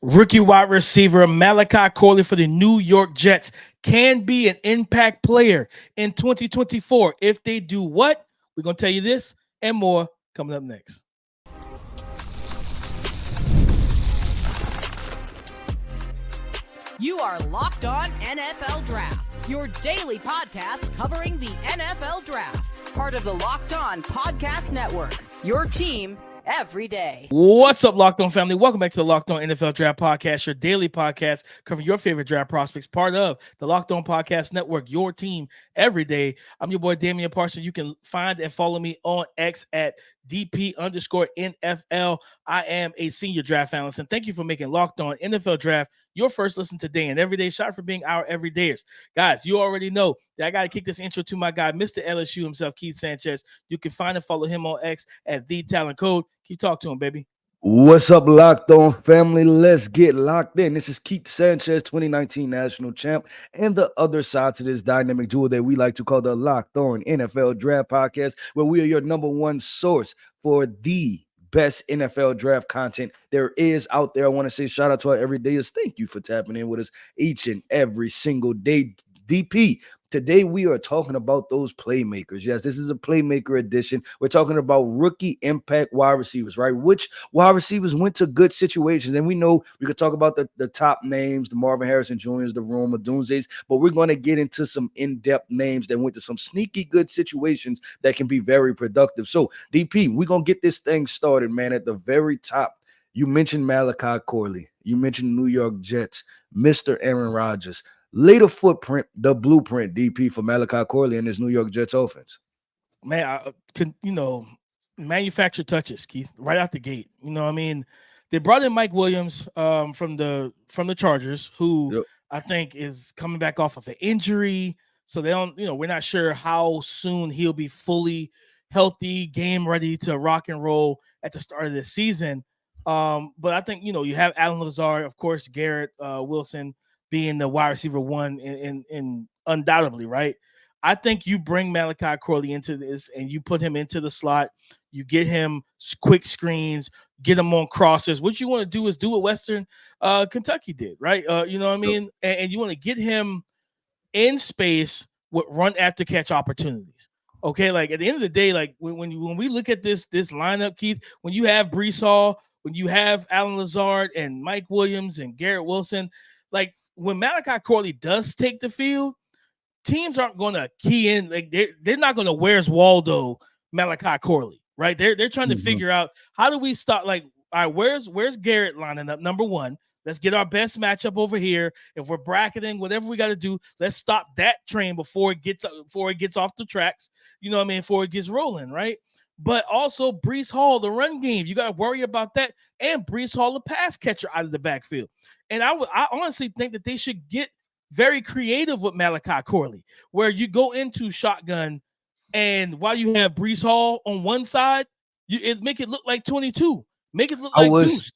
Rookie wide receiver Malachi Corley for the New York Jets can be an impact player in 2024. If they do what? We're going to tell you this and more coming up next. You are Locked On NFL Draft, your daily podcast covering the NFL Draft. Part of the Locked On Podcast Network, your team every day. What's up, Locked On family? Welcome back to the Locked On NFL Draft Podcast, your daily podcast covering your favorite draft prospects, part of the Locked On Podcast Network, your team every day. I'm your boy, Damian Parson. You can find and follow me on X at DP_NFL. I am a senior draft analyst, and thank you for making Locked On NFL Draft your first listen today and every day. Shot for being our everydayers. Guys, you already know that I got to kick this intro to my guy, Mr. LSU himself, Keith Sanchez. You can find and follow him on X at TheTalentCode. Keep talking to him, baby. What's up, Locked On family? Let's get locked in. This is Keith Sanchez, 2019 national champ, and the other side to this dynamic duo that we like to call the Locked On NFL Draft Podcast, where we are your number one source for the best NFL draft content there is out there. I want to say shout out to our everydayers. Thank you for tapping in with us each and every single day. DP, today we are talking about those playmakers. Yes, this is a playmaker edition. We're talking about rookie impact wide receivers, right? Which wide receivers went to good situations. And we know we could talk about the top names, the Marvin Harrison Jr.'s, the Rome Odunze's, but we're going to get into some in-depth names that went to some sneaky good situations that can be very productive. So, DP, we're going to get this thing started, man, at the very top. You mentioned Malachi Corley. You mentioned New York Jets, Mr. Aaron Rodgers. Later footprint, the blueprint, DP, for Malachi Corley and his New York Jets offense. Man, I can, manufacture touches, Keith, right out the gate. You know what I mean? They brought in Mike Williams from the Chargers, who I think is coming back off of an injury. So they don't, we're not sure how soon he'll be fully healthy, game ready to rock and roll at the start of this season. But I think, you have Allen Lazard, of course, Garrett, Wilson, being the wide receiver one in undoubtedly, right? I think you bring Malachi Corley into this and you put him into the slot. You get him quick screens, get him on crosses. What you want to do is do what Western Kentucky did, right? You know what I mean? And you want to get him in space with run after catch opportunities. Okay, like at the end of the day, like when we look at this lineup, Keith, when you have Breece Hall, when you have Allen Lazard and Mike Williams and Garrett Wilson, like when Malachi Corley does take the field, teams aren't going to key in. Like they're not going to where's Waldo Malachi Corley, right? They're trying to figure out how do we start. Like, all right, where's Garrett lining up? Number one, let's get our best matchup over here. If we're bracketing, whatever we got to do, let's stop that train before it gets off the tracks. You know what I mean? Before it gets rolling, right? But also Breece Hall, the run game, you got to worry about that. And Breece Hall, the pass catcher out of the backfield. And I honestly think that they should get very creative with Malachi Corley, where you go into shotgun, and while you have Breece Hall on one side, make it look like 22. Make it look like Deuce.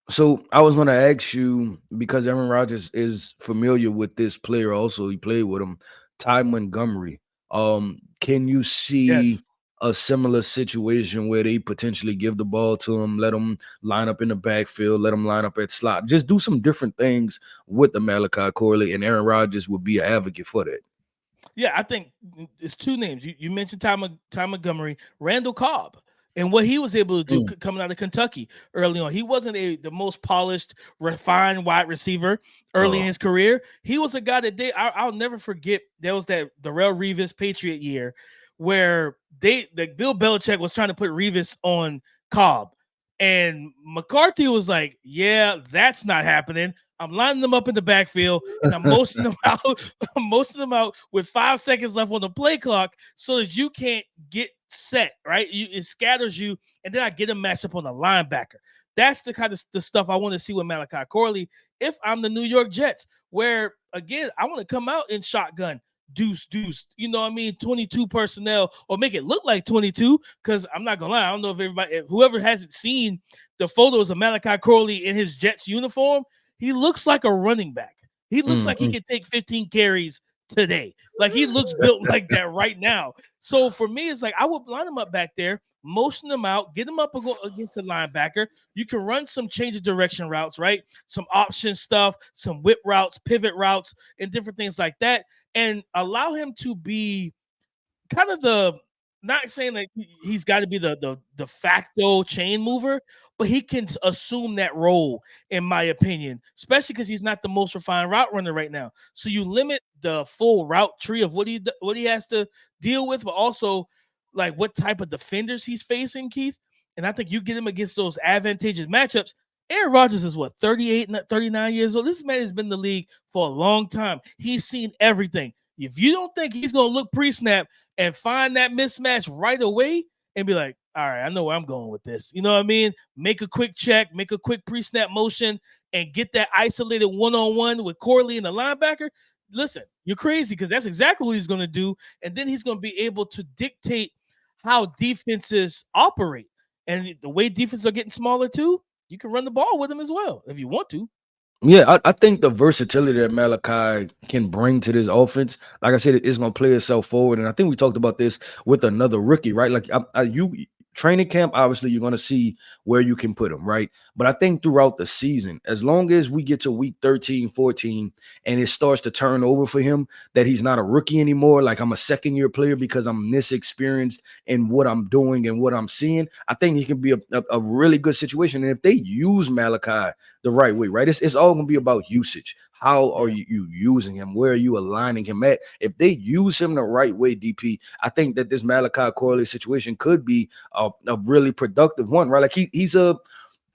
So I was going to ask you, because Aaron Rodgers is familiar with this player also, he played with him, Ty Montgomery. Can you see a similar situation where they potentially give the ball to him, let him line up in the backfield, let him line up at slot, just do some different things with the Malachi Corley, and Aaron Rodgers would be an advocate for that? Yeah, I think it's two names. You mentioned Ty Montgomery, Randall Cobb, and what he was able to do coming out of Kentucky early on. He wasn't the most polished, refined wide receiver early in his career. He was a guy that I'll never forget. There was that Darrelle Revis Patriot year where Bill Belichick was trying to put Revis on Cobb, and McCarthy was like, "Yeah, that's not happening. I'm lining them up in the backfield, and I'm motioning them out. I'm motioning them out with 5 seconds left on the play clock, so that you can't get set. Right? It scatters you, and then I get them matched up on the linebacker. That's the kind of the stuff I want to see with Malachi Corley. If I'm the New York Jets, where again I want to come out in shotgun." Deuce, you know what I mean? 22 personnel, or make it look like 22, because I'm not gonna lie, I don't know if whoever hasn't seen the photos of Malachi Corley in his Jets uniform, he looks like a running back. He looks like he could take 15 carries today. Like he looks built like that right now. So for me, it's like I would line him up back there, motion him out, get him up against the linebacker. You can run some change of direction routes, right? Some option stuff, some whip routes, pivot routes, and different things like that, and allow him to be kind of the, not saying that he's got to be the de facto chain mover, but he can assume that role, in my opinion, especially because he's not the most refined route runner right now. So you limit the full route tree of what he has to deal with, but also like what type of defenders he's facing, Keith. And I think you get him against those advantageous matchups. Aaron Rodgers is what, 38, 39 years old? This man has been in the league for a long time. He's seen everything. If you don't think he's going to look pre-snap and find that mismatch right away and be like, all right, I know where I'm going with this. You know what I mean? Make a quick check, make a quick pre-snap motion, and get that isolated one-on-one with Corley and the linebacker. Listen, you're crazy because that's exactly what he's going to do. And then he's going to be able to dictate how defenses operate. And the way defenses are getting smaller too, you can run the ball with him as well if you want to. Yeah, I think the versatility that Malachi can bring to this offense, like I said, it's going to play itself forward. And I think we talked about this with another rookie, right? Like you training camp, obviously you're going to see where you can put him, right? But I think throughout the season, as long as we get to week 13, 14, and it starts to turn over for him, that he's not a rookie anymore, like I'm a second-year player because I'm this experienced in what I'm doing and what I'm seeing, I think he can be a really good situation. And if they use Malachi the right way, right, it's all going to be about usage. How are you using him? Where are you aligning him at? If they use him the right way, DP, I think that this Malachi Corley situation could be a really productive one, right? Like he's a,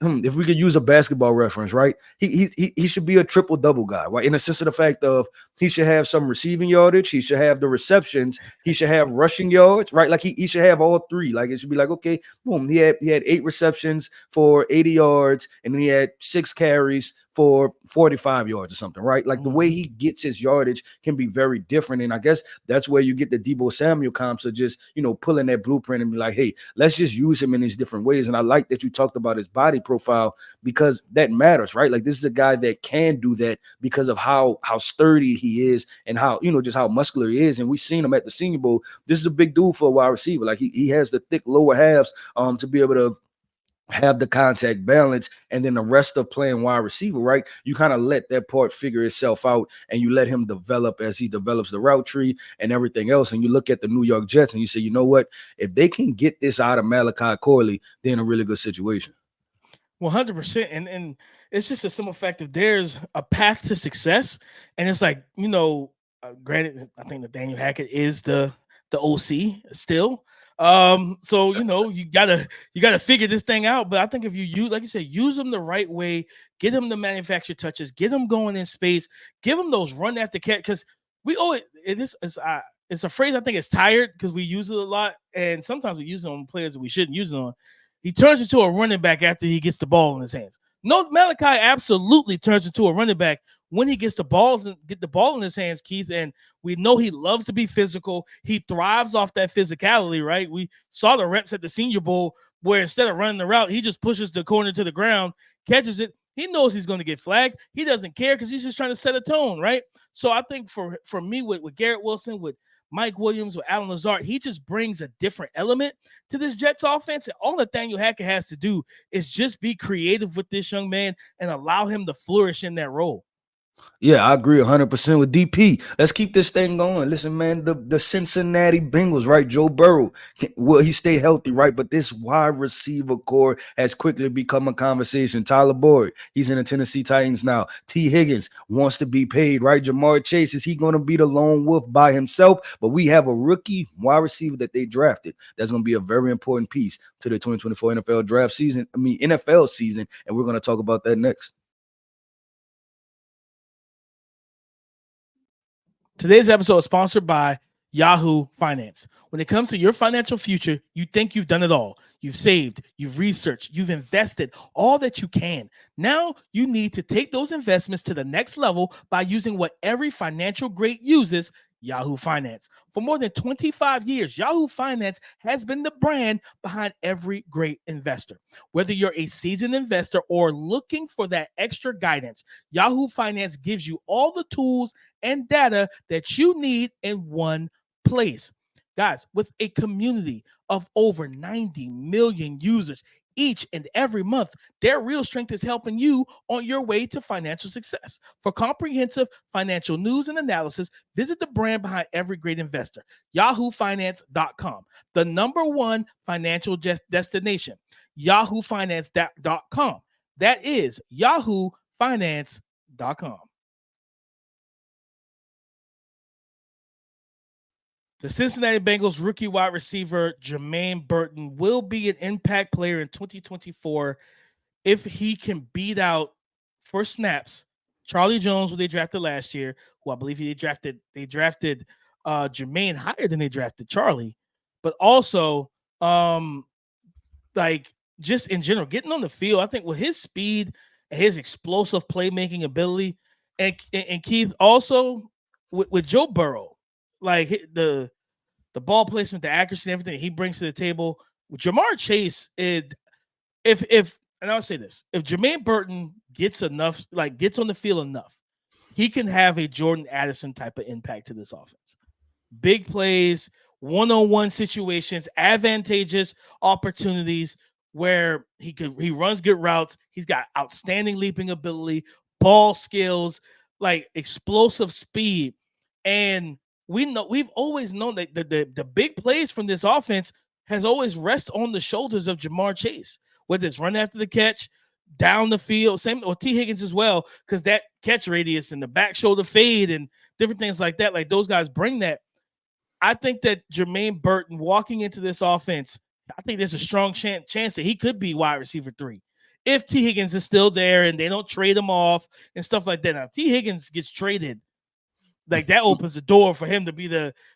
if we could use a basketball reference, right? He should be a triple-double guy, right? In the sense of the fact of he should have some receiving yardage, he should have the receptions, he should have rushing yards, right? Like he should have all three. Like it should be like, okay, boom, he had 8 receptions for 80 yards, and then he had 6 carries for 45 yards or something, right? Like the way he gets his yardage can be very different. And I guess that's where you get the Deebo Samuel comps of just, pulling that blueprint and be like, hey, let's just use him in these different ways. And I like that you talked about his body profile because that matters, right? Like this is a guy that can do that because of how sturdy he is and how, just how muscular he is. And we've seen him at the Senior Bowl. This is a big dude for a wide receiver. Like he has the thick lower halves to be able to have the contact balance, and then the rest of playing wide receiver, right? You kind of let that part figure itself out and you let him develop as he develops the route tree and everything else. And you look at the New York Jets and you say, you know what? If they can get this out of Malachi Corley, they're in a really good situation. 100%. And it's just a simple fact that there's a path to success. And it's like, granted, I think that Daniel Hackett is the OC still. So you gotta figure this thing out. But I think if you use, like you said, use them the right way, get them the manufacturer touches, get them going in space, give them those run after catch, because we always it's a phrase I think it's tired because we use it a lot, and sometimes we use it on players that we shouldn't use it on. He turns into a running back after he gets the ball in his hands. No, Malachi absolutely turns into a running back when he gets the ball in his hands, Keith. And we know he loves to be physical. He thrives off that physicality, right? We saw the reps at the Senior Bowl where instead of running the route, he just pushes the corner to the ground, catches it. He knows he's going to get flagged. He doesn't care because he's just trying to set a tone, right? So I think for me with Garrett Wilson, with Mike Williams, with Alan Lazard, he just brings a different element to this Jets offense. And all that Daniel Hackett has to do is just be creative with this young man and allow him to flourish in that role. Yeah, I agree 100% with DP. Let's keep this thing going. Listen, man, the Cincinnati Bengals, right? Joe Burrow, will he stay healthy, right? But this wide receiver core has quickly become a conversation. Tyler Boyd, he's in the Tennessee Titans now. T. Higgins wants to be paid, right? Jamar Chase, is he going to be the lone wolf by himself? But we have a rookie wide receiver that they drafted. That's going to be a very important piece to the 2024 NFL season, and we're going to talk about that next. Today's episode is sponsored by Yahoo Finance. When it comes to your financial future, you think you've done it all. You've saved, you've researched, you've invested all that you can. Now you need to take those investments to the next level by using what every financial great uses, Yahoo Finance. For more than 25 years, Yahoo Finance has been the brand behind every great investor. Whether you're a seasoned investor or looking for that extra guidance, Yahoo Finance gives you all the tools and data that you need in one place. Guys, with a community of over 90 million users each and every month, their real strength is helping you on your way to financial success. For comprehensive financial news and analysis, visit the brand behind every great investor, yahoofinance.com, the #1 financial destination, yahoofinance.com. That is yahoofinance.com. The Cincinnati Bengals rookie wide receiver Jermaine Burton will be an impact player in 2024 if he can beat out for snaps Charlie Jones, who they drafted last year, who I believe they drafted Jermaine higher than they drafted Charlie, but also like just in general getting on the field. I think with his speed and his explosive playmaking ability, and Keith also with Joe Burrow. Like the ball placement, the accuracy, and everything he brings to the table. With Jamar Chase, and I'll say this: if Jermaine Burton gets on the field enough, he can have a Jordan Addison type of impact to this offense. Big plays, one-on-one situations, advantageous opportunities where he runs good routes. He's got outstanding leaping ability, ball skills, like explosive speed, and we've always known that the big plays from this offense has always rest on the shoulders of Jamar Chase, whether it's run after the catch, down the field, same or T. Higgins as well, because that catch radius and the back shoulder fade and different things like that, like those guys bring that. I think that Jermaine Burton walking into this offense, I think there's a strong chance that he could be wide receiver 3 if T. Higgins is still there and they don't trade him off and stuff like that. Now, if T. Higgins gets traded, like that opens the door for him to be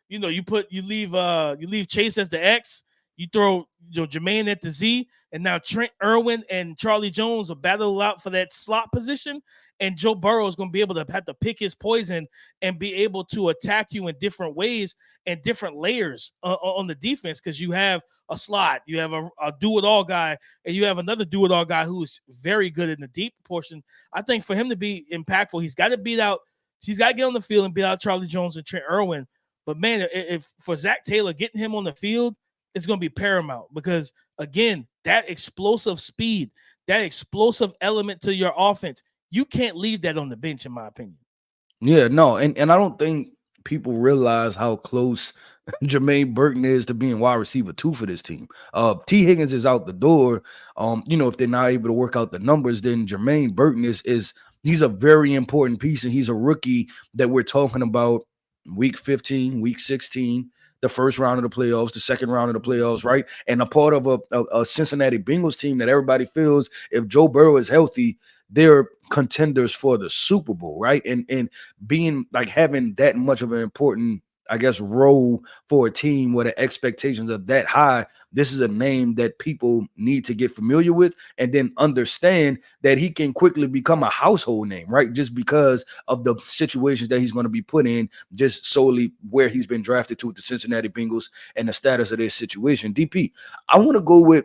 you leave Chase as the X, you throw Jermaine at the Z, and now Trent Irwin and Charlie Jones will battle out for that slot position, and Joe Burrow is going to be able to have to pick his poison and be able to attack you in different ways and different layers on the defense, because you have a slot, you have a do-it-all guy, and you have another do-it-all guy who's very good in the deep portion. I think for him to be impactful, he's got to get on the field and beat out Charlie Jones and Trent Irwin. But, man, if for Zach Taylor, getting him on the field, it's going to be paramount because, again, that explosive speed, that explosive element to your offense, you can't leave that on the bench, in my opinion. Yeah, no, and I don't think people realize how close Jermaine Burton is to being wide receiver 2 for this team. T. Higgins is out the door. If they're not able to work out the numbers, then Jermaine Burton is he's a very important piece, and he's a rookie that we're talking about week 15, week 16, the first round of the playoffs, the second round of the playoffs, right? And a part of a Cincinnati Bengals team that everybody feels if Joe Burrow is healthy, they're contenders for the Super Bowl, right? And being like having that much of an important, I guess, role for a team where the expectations are that high, this is a name that people need to get familiar with and then understand that he can quickly become a household name, right? Just because of the situations that he's going to be put in, just solely where he's been drafted to with the Cincinnati Bengals and the status of their situation. DP, I'm going to go with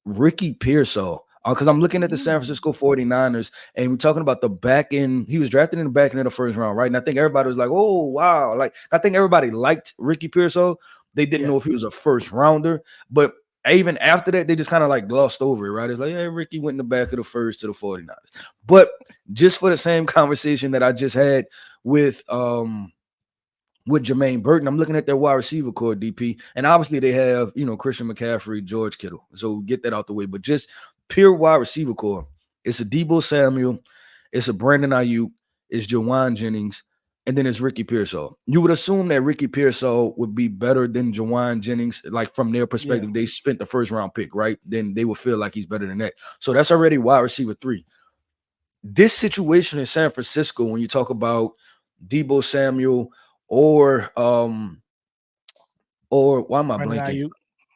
Ricky Pearsall. Because I'm looking at the San Francisco 49ers, and we're talking about the back end. He was drafted in the back end of the first round, right? And I think everybody was like, oh, wow. Like, I think everybody liked Ricky Pearsall. They didn't know if he was a first rounder. But even after that, they just kind of like glossed over it, right? It's like, hey, Ricky went in the back of the first to the 49ers. But just for the same conversation that I just had with Jermaine Burton, I'm looking at their wide receiver core, DP. And obviously they have, Christian McCaffrey, George Kittle. So get that out the way. But just pure wide receiver core. It's a Deebo Samuel, it's a Brandon Aiyuk, it's Jawan Jennings, and then it's Ricky Pearsall. You would assume that Ricky Pearsall would be better than Jawan Jennings, like from their perspective. They spent the first round pick, right? Then they would feel like he's better than that. So that's already wide receiver 3. This situation in San Francisco, when you talk about Deebo Samuel or why am I blanking?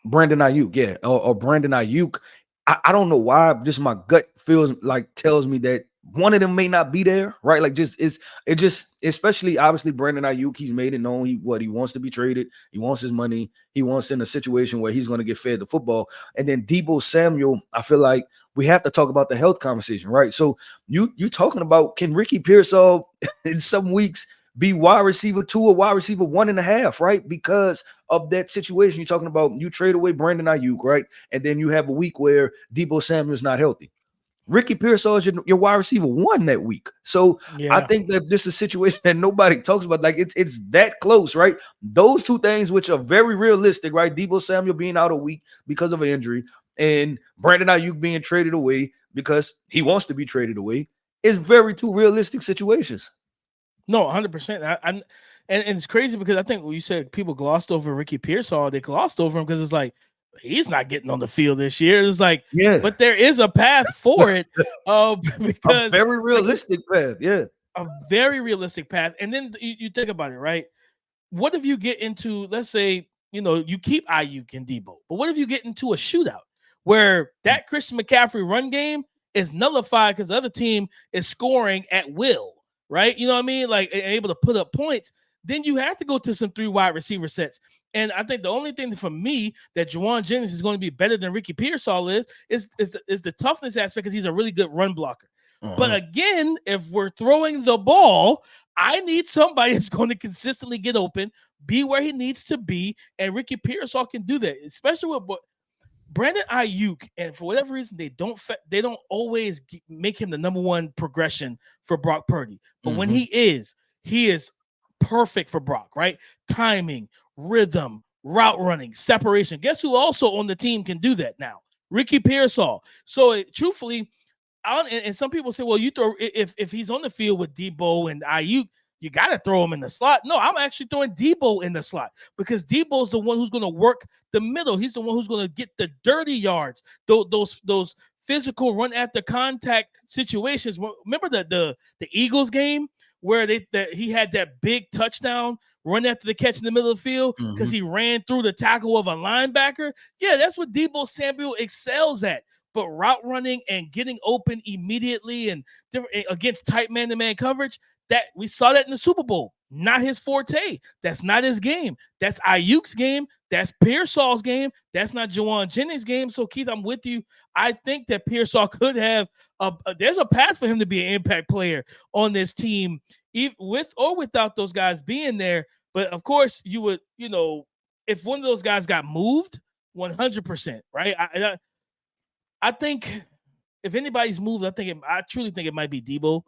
Brandon Aiyuk, yeah, or Brandon Aiyuk. I don't know why, just my gut tells me that one of them may not be there, right? Like especially obviously Brandon Aiyuk, he's made it known he wants to be traded. He wants his money. He wants in a situation where he's going to get fed the football. And then Deebo Samuel, I feel like we have to talk about the health conversation, right? So you talking about, can Ricky Pearsall in some weeks be wide receiver 2 or wide receiver 1.5, right? Because of that situation. You're talking about, you trade away Brandon Aiyuk, right? And then you have a week where Deebo Samuel's not healthy. Ricky Pearsall is your wide receiver 1 that week. So I think that this is a situation that nobody talks about. Like it's that close, right? Those two things, which are very realistic, right? Deebo Samuel being out a week because of an injury, and Brandon Aiyuk being traded away because he wants to be traded away, is very two realistic situations. No, 100%. And it's crazy because I think when you said people glossed over Ricky Pearsall, they glossed over him because it's like, he's not getting on the field this year. It's like, but there is a path for it. Because a very realistic path. Yeah. A very realistic path. And then you think about it, right? What if you get into, let's say, you keep Aiyuk and Deebo, but what if you get into a shootout where that Christian McCaffrey run game is nullified because the other team is scoring at will, right? You know what I mean? Like, able to put up points. Then you have to go to some 3 wide receiver sets. And I think the only thing for me that Jauan Jennings is going to be better than Ricky Pearsall is the toughness aspect, because he's a really good run blocker. But again, if we're throwing the ball, I need somebody that's going to consistently get open, be where he needs to be, and Ricky Pearsall can do that, especially with Brandon Aiyuk. And for whatever reason, they don't always make him the number 1 progression for Brock Purdy. But when he is perfect for Brock, right? Timing, rhythm, route running, separation. Guess who also on the team can do that now? Ricky Pearsall. So truthfully, and some people say, well, you throw, if he's on the field with Deebo and Aiyuk, you got to throw him in the slot. No, I'm actually throwing Deebo in the slot, because Deebo's the one who's going to work the middle. He's the one who's going to get the dirty yards, those physical run after contact situations. Remember the Eagles game where he had that big touchdown run after the catch in the middle of the field because he ran through the tackle of a linebacker? Yeah, that's what Deebo Samuel excels at. But route running and getting open immediately and against tight man-to-man coverage, that we saw that in the Super Bowl. Not his forte. That's not his game. That's Aiyuk's game. That's Pearsall's game. That's not Jauan Jennings' game. So, Keith, I'm with you. I think that Pearsall could have there's a path for him to be an impact player on this team, with or without those guys being there. But, of course, you would, if one of those guys got moved, 100%, right? I think if anybody's moved, I truly think it might be Deebo,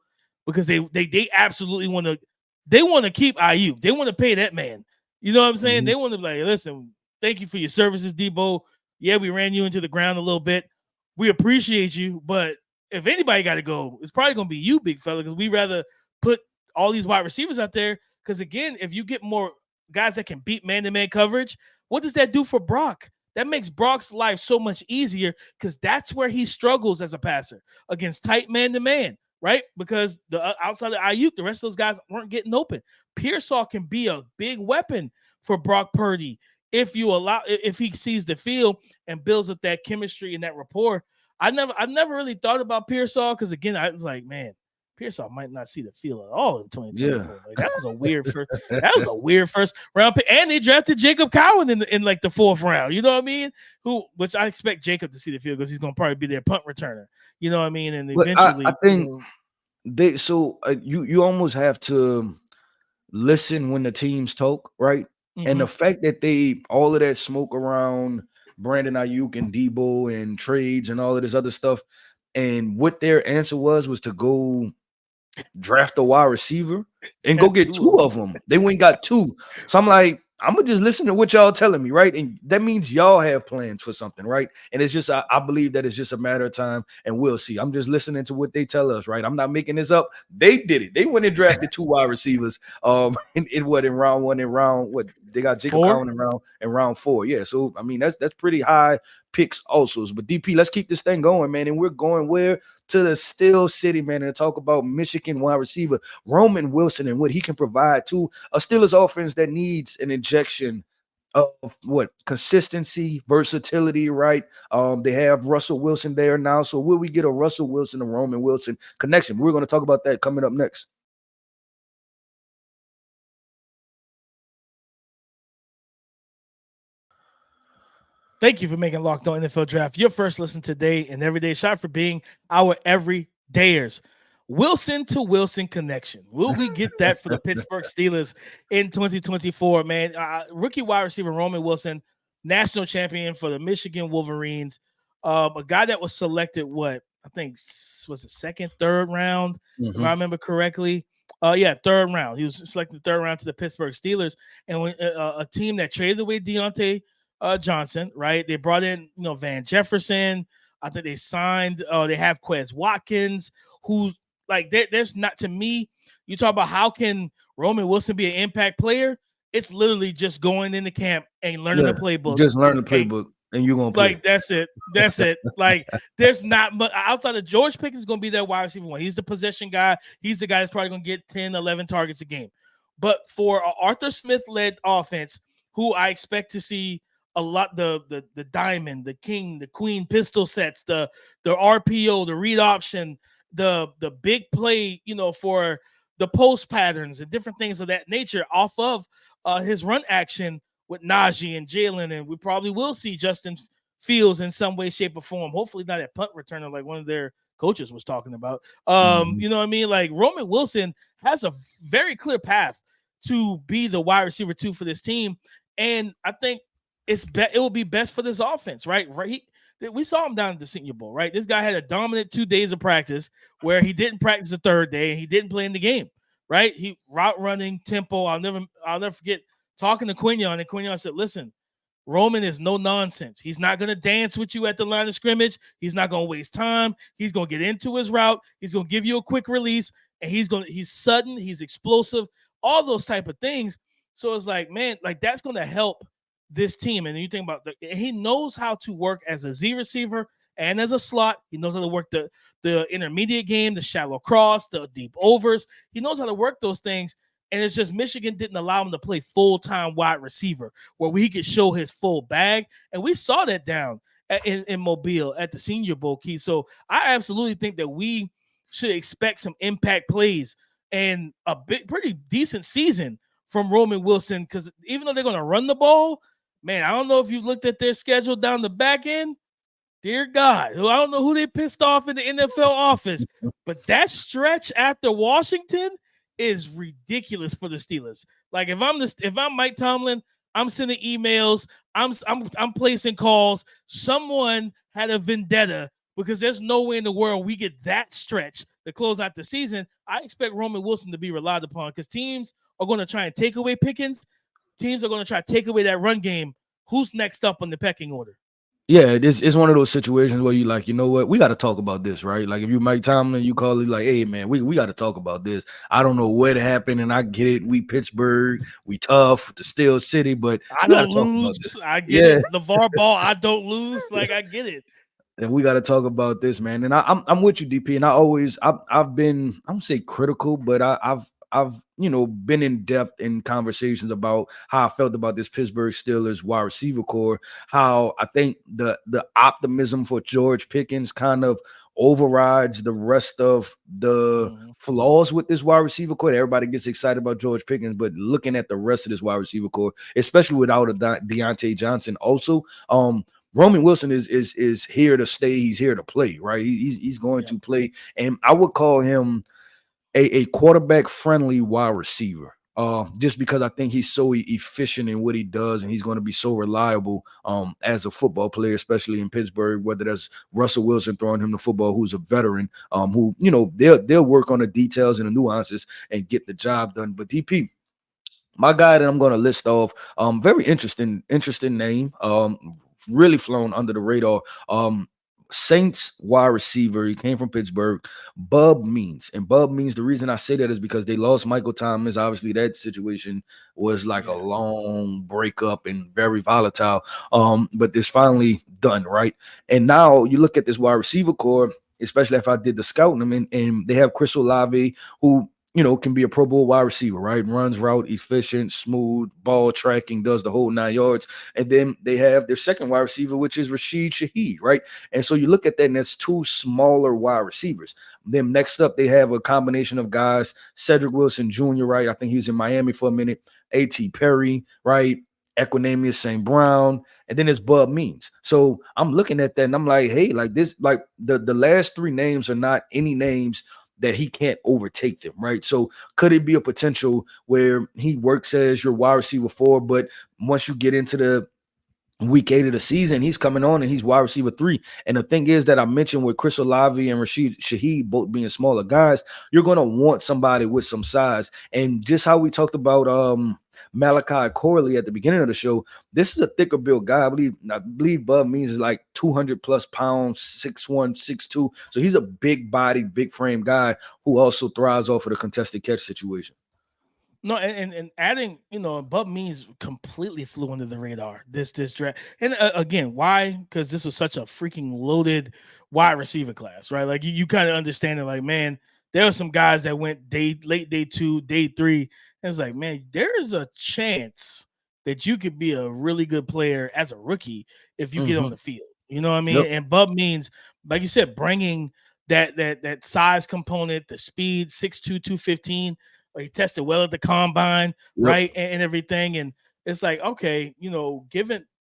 because they absolutely want to keep Aiyuk. They want to pay that man. You know what I'm saying? They want to be like, listen, thank you for your services, Deebo. Yeah, we ran you into the ground a little bit. We appreciate you, but if anybody got to go, it's probably going to be you, big fella, because we rather put all these wide receivers out there. Because again, if you get more guys that can beat man-to-man coverage, what does that do for Brock? That makes Brock's life so much easier, because that's where he struggles as a passer, against tight man-to-man, right? Because outside of Aiyuk, the rest of those guys weren't getting open. Pearsall can be a big weapon for Brock Purdy if he sees the field and builds up that chemistry and that rapport. I never really thought about Pearsall, because again, I was like, man, Pearsall might not see the field at all in 2024. Yeah. Like, that was a weird first round pick. And they drafted Jacob Cowan in like the 4th round. You know what I mean? Which I expect Jacob to see the field, because he's going to probably be their punt returner. You know what I mean? And eventually, I think you almost have to listen when the teams talk, right? And the fact that all of that smoke around Brandon Aiyuk and Deebo and trades and all of this other stuff, and what their answer was to go draft a wide receiver and go get 2 of them. They went and got 2. So I'm like, I'm gonna just listen to what y'all telling me, right? And that means y'all have plans for something, right? And it's just, I believe that it's just a matter of time, and we'll see. I'm just listening to what they tell us, right? I'm not making this up. They did it. They went and drafted 2 wide receivers. In round 1 and round they got Jacob Cowan in round 4. Yeah, so I mean that's pretty high picks also. But DP, let's keep this thing going, man. And we're going where? To the Steel City, man, and talk about Michigan wide receiver Roman Wilson and what he can provide to a Steelers offense that needs an injection what consistency, versatility, right? They have Russell Wilson there now. So will we get a Russell Wilson and Roman Wilson connection? We're going to talk about that coming up next. Thank you for making Locked On NFL Draft your first listen today and every day. Shout out for being our everydayers. Wilson to Wilson connection. Will we get that for the Pittsburgh Steelers in 2024, man? Rookie wide receiver Roman Wilson, national champion for the Michigan Wolverines. A guy that was selected, I think was it second, third round, if I remember correctly. Third round. He was selected third round to the Pittsburgh Steelers. And when a team that traded away Deontay Johnson, right? They brought in, Van Jefferson. I think they signed, they have Quez Watkins, who's like, there's not, to me, you talk about how can Roman Wilson be an impact player? It's literally just going into camp and learning the playbook. Just learn the playbook and you're going to play. Like, that's it. That's it. Like, there's not much outside of George Pickens is going to be that wide receiver one. He's the possession guy. He's the guy that's probably going to get 10, 11 targets a game. But for Arthur Smith-led offense, who I expect to see a lot, the diamond, the king, the queen pistol sets, the RPO, the read option, the big play, for the post patterns and different things of that nature off of his run action with Najee and Jalen, and we probably will see Justin Fields in some way, shape, or form. Hopefully not at punt returner like one of their coaches was talking about. You know what I mean? Like, Roman Wilson has a very clear path to be the wide receiver 2 for this team, and I think it will be best for this offense, right? We saw him down at the Senior Bowl, right? This guy had a dominant 2 days of practice where he didn't practice the third day and he didn't play in the game, right? He route running, tempo. I'll never forget talking to Quignon, and Quignon said, listen, Roman is no nonsense. He's not going to dance with you at the line of scrimmage. He's not going to waste time. He's going to get into his route. He's going to give you a quick release, and he's sudden, he's explosive, all those type of things. So it's like, man, like, that's going to help this team. And you think about he knows how to work as a Z receiver and as a slot. He knows how to work the intermediate game, the shallow cross, the deep overs. He knows how to work those things. And it's just Michigan didn't allow him to play full-time wide receiver where he could show his full bag. And we saw that down in Mobile at the Senior Bowl, Keith. So I absolutely think that we should expect some impact plays and a pretty decent season from Roman Wilson, because even though they're going to run the ball, man, I don't know if you've looked at their schedule down the back end. Dear God, I don't know who they pissed off in the NFL office, but that stretch after Washington is ridiculous for the Steelers. Like, if I'm Mike Tomlin, I'm sending emails, I'm placing calls. Someone had a vendetta, because there's no way in the world we get that stretch to close out the season. I expect Roman Wilson to be relied upon, because teams are going to try and take away Pickens. Teams are going to try to take away that run game. Who's next up on the pecking order? Yeah, this is one of those situations where you like, you know what, we got to talk about this, right? Like, if you Mike Tomlin, you call it like, hey, man, we got to talk about this. I don't know what happened, and I get it. We Pittsburgh, we tough, the Steel City, but I don't lose. I get it. LeVar Ball, I don't lose. Like, I get it. And we got to talk about this, man. And I'm with you, DP. And I've been, I don't say critical, but I've been in depth in conversations about how I felt about this Pittsburgh Steelers wide receiver core, how I think the optimism for George Pickens kind of overrides the rest of the flaws with this wide receiver core. Everybody gets excited about George Pickens, but looking at the rest of this wide receiver core, especially without a Deontay Johnson also, Roman Wilson is here to stay. He's here to play, right? He's going to play. And I would call him a quarterback-friendly wide receiver, just because I think he's so efficient in what he does, and he's going to be so reliable as a football player, especially in Pittsburgh, whether that's Russell Wilson throwing him the football, who's a veteran, who, they'll work on the details and the nuances and get the job done. But DP, my guy that I'm going to list off, very interesting name, really flown under the radar. Saints wide receiver. He came from Pittsburgh. Bub Means. And Bub Means, the reason I say that is because they lost Michael Thomas. Obviously, that situation was like a long breakup and very volatile. But this finally done, right? And now you look at this wide receiver core, especially if I did the scouting them, and they have Chris Olave, who can be a Pro Bowl wide receiver, right? Runs route, efficient, smooth, ball tracking, does the whole 9 yards. And then they have their second wide receiver, which is Rashid Shaheed, right? And so you look at that, and that's two smaller wide receivers. Then next up, they have a combination of guys, Cedric Wilson Jr., right? I think he was in Miami for a minute. A.T. Perry, right? Equinemius St. Brown, and then it's Bub Means. So I'm looking at that, and I'm like, hey, like this, like the last three names are not any names that he can't overtake them, right? So could it be a potential where he works as your wide receiver 4, but once you get into the week 8 of the season, he's coming on and he's wide receiver 3. And the thing is that I mentioned with Chris Olave and Rashid Shaheed both being smaller guys, you're going to want somebody with some size. And just how we talked about Malachi Corley at the beginning of the show, this is a thicker built guy. I believe Bub Means is like 200 plus pounds, 6'1", 6'2". So he's a big body, big frame guy who also thrives off of the contested catch situation. No, and adding, Bub Means completely flew under the radar this draft. And again, why? Because this was such a freaking loaded wide receiver class, right? Like you kind of understand it. Like, man, there were some guys that went late day 2, day 3. And it's like, man, there is a chance that you could be a really good player as a rookie if you get on the field. You know what I mean? Yep. And Bub Means, like you said, bringing that size component, the speed, 6'2", 215. He tested well at the combine, yep. Right, and everything. And it's like, okay,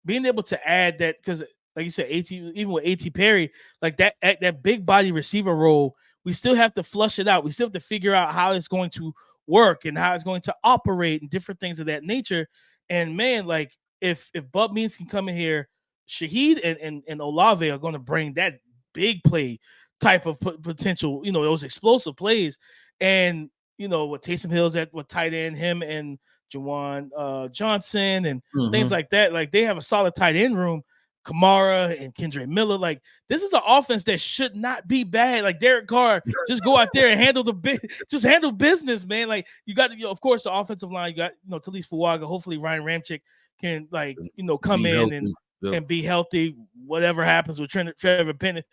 being able to add that, because like you said, even with A.T. Perry, like that big body receiver role, we still have to flush it out. We still have to figure out how it's going to work and how it's going to operate and different things of that nature. And man, like if Bub Means can come in here, Shaheed and Olave are going to bring that big play type of potential, those explosive plays. And with Taysom Hill's at what tight end, him and Juwan Johnson and things like that. Like they have a solid tight end room. Kamara and Kendre Miller. Like this is an offense that should not be bad. Like Derek Carr, just go out there and handle business, man. Like you got, of course, the offensive line. You got, Talise Fuaga. Hopefully Ryan Ramczyk can come in and be healthy. Whatever happens with Trevor Penning,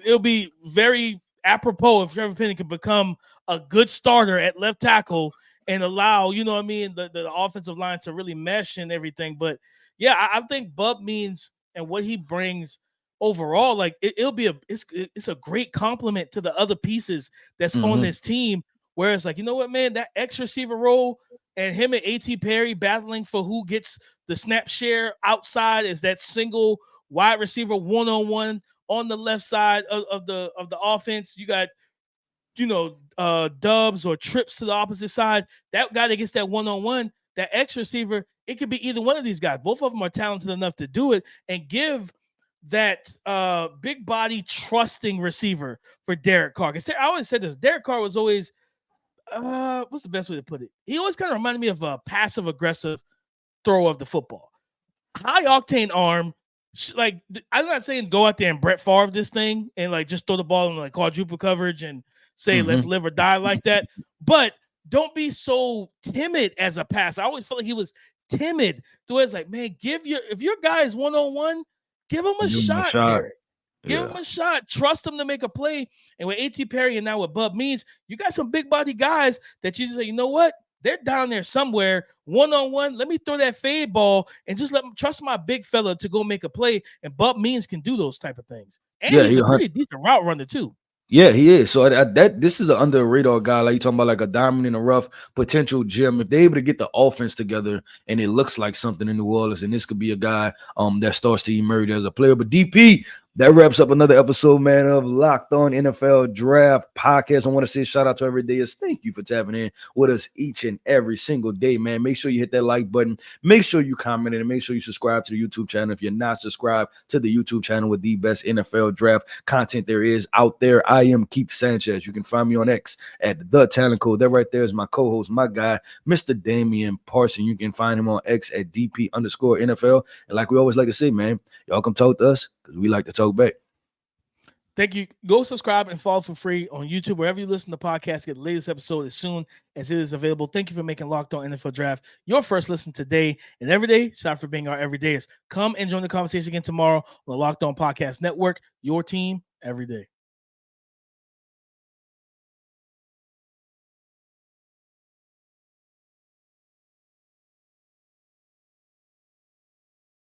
it'll be very apropos if Trevor Penning can become a good starter at left tackle and allow, the offensive line to really mesh and everything. But yeah, I think Bub Means and what he brings overall, like it's a great compliment to the other pieces that's on this team. Whereas like, you know what, man, that X receiver role and him and A.T. Perry battling for who gets the snap share outside as that single wide receiver 1-on-1 on the left side of the offense. You got, dubs or trips to the opposite side. That guy that gets that 1-on-1, that X receiver, it could be either one of these guys. Both of them are talented enough to do it and give that big body trusting receiver for Derek Carr. Because I always said this, Derek Carr was always, what's the best way to put it? He always kind of reminded me of a passive aggressive throw of the football. High octane arm. Like, I'm not saying go out there and Brett Favre this thing and like just throw the ball in like quadruple coverage and say let's live or die like that. But don't be so timid as a pass. I always felt like he was timid. So it's like, man, if your guy is 1-on-1, give him a shot. Give him a shot. Trust him to make a play. And with A.T. Perry and now with Bub Means, you got some big body guys that you just say, you know what? They're down there somewhere, 1-on-1. Let me throw that fade ball and just let them trust my big fella to go make a play. And Bub Means can do those type of things. And he's a pretty decent route runner too. Yeah, he is. So this is an under the radar guy. Like you talking about, like a diamond in the rough potential gem. If they're able to get the offense together and it looks like something in New Orleans, and this could be a guy that starts to emerge as a player. But DP, that wraps up another episode, man, of Locked On NFL Draft Podcast. I want to say a shout out to Everydayers. Thank you for tapping in with us each and every single day, man. Make sure you hit that like button. Make sure you comment and make sure you subscribe to the YouTube channel. If you're not subscribed to the YouTube channel with the best NFL draft content there is out there, I am Keith Sanchez. You can find me on X at The Talent Code. That right there is my co-host, my guy, Mr. Damian Parson. You can find him on X at DP_NFL. And like we always like to say, man, y'all come talk to us because we like to talk back. Thank you. Go subscribe and follow for free on YouTube. Wherever you listen to podcasts, get the latest episode as soon as it is available. Thank you for making Locked On NFL Draft your first listen today and every day. Shout out for being our everydayers. Come and join the conversation again tomorrow on the Locked On Podcast Network. Your team every day.